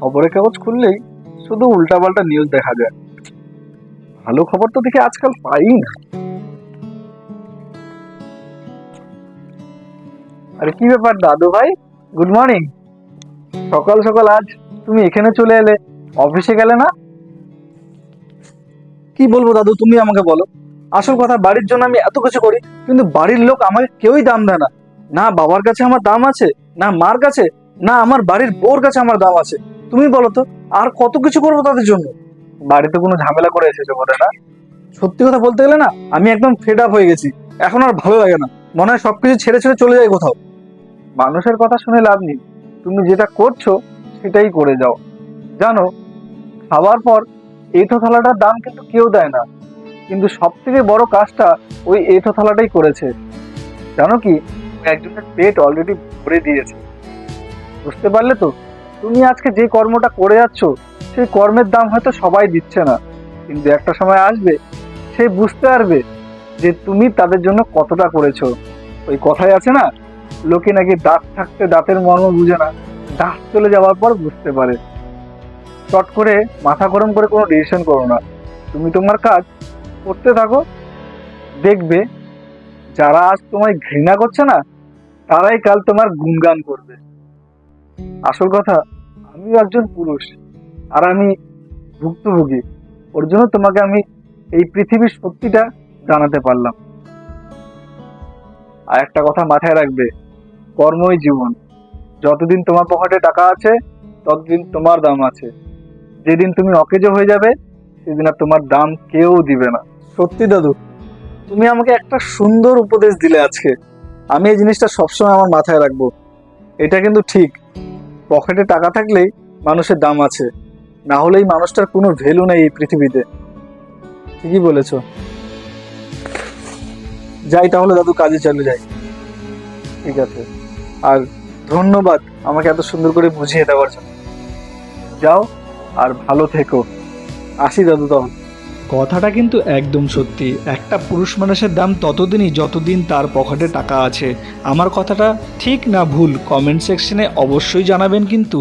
খবরের কাগজ খুললেই শুধু উল্টাপাল্টা নিউজ দেখা যায়। ভালো খবর তো দেখে আজকাল পাই না। আরে কি ব্যাপার দাদু ভাই, গুড মর্নিং। সকাল সকাল আজ তুমি এখানে চলে এলে, অফিসে গেলে না? কি বলবো দাদু, তুমি আমাকে বলো। আসল কথা, বাড়ির জন্য আমি এত কিছু করি, কিন্তু বাড়ির লোক আমাকে কেউই দাম দেয় না। না বাবার কাছে আমার দাম আছে, না মার কাছে, না আমার বাড়ির বউর কাছে আমার দাম আছে। তুমি বলো তো, আর কত কিছু করবো তাদের জন্য? বাড়িতে কোনো ঝামেলা করে এসেছো বোধহয় না? সত্যি কথা বলতে গেলে না, আমি একদম ফেড আপ হয়ে গেছি। এখন আর ভালো লাগে না, মনে হয় সবকিছু ছেড়ে ছেড়ে চলে যাই কোথাও। মানুষের কথা শুনে লাভ নেই, তুমি যেটা করছো সেটাই করে যাও। জানো, খাওয়ার পর এঁঠো থালাটার দাম কিন্তু কেউ দেয় না, কিন্তু সব থেকে বড় কাজটা ওই এঁঠো থালাটাই করেছে। জানো কি, একজনের পেট অলরেডি ভরে দিয়েছে। বুঝতে পারলে তো? তুমি আজকে যে কর্মটা করে যাচ্ছ, সেই কর্মের দাম হয়তো সবাই দিচ্ছে না, কিন্তু একটা সময় আসবে সে বুঝতে পারবে যে তুমি তাদের জন্য কতটা করেছো। ওই কথাই আছে না, লোকে নাকি দাঁত থাকতে দাঁতের মর্ম বুঝে না, দাঁত চলে যাওয়ার পর বুঝতে পারে। চট করে মাথা গরম করে কোনো ডিসিশন করো না, তুমি তোমার কাজ করতে থাকো। দেখবে যারা আজ তোমায় ঘৃণা করছে না, তারাই কাল তোমার গুণগান করবে। আসল কথা, আমিও একজন পুরুষ, আর আমি ভুক্তভোগী। ওর জন্য তোমাকে আমি এই পৃথিবীর সত্যিটা জানাতে পারলাম। আর একটা কথা মাথায় রাখবে, কর্মই জীবন। যতদিন তোমার পকেটে টাকা আছে, ততদিন তোমার দাম আছে। যেদিন তুমি অকেজো হয়ে যাবে, সেদিন আর তোমার দাম কেউ দিবে না। সত্যি দাদু, তুমি আমাকে একটা সুন্দর উপদেশ দিলে আজকে। আমি এই জিনিসটা সবসময় আমার মাথায় রাখবো। এটা কিন্তু ঠিক, পকেটে টাকা থাকলেই মানুষের দাম আছে, না হলে এই মানুষটার কোনো ভ্যালু নেই এই পৃথিবীতে। ঠিকই বলেছো। যাই তাহলে দাদু, কাজে চলে যাই। ঠিক আছে। আর ধন্যবাদ আমাকে এত সুন্দর করে বুঝিয়ে দেওয়ার জন্য। যাও, আর ভালো থেকো। আসি দাদু তখন। কথাটা কিন্তু একদম সত্যি। একটা পুরুষ মানুষের দাম ততদিনই যতদিন তার পকেটে টাকা আছে। আমার কথাটা ঠিক না ভুল কমেন্ট সেকশনে অবশ্যই জানাবেন কিন্তু।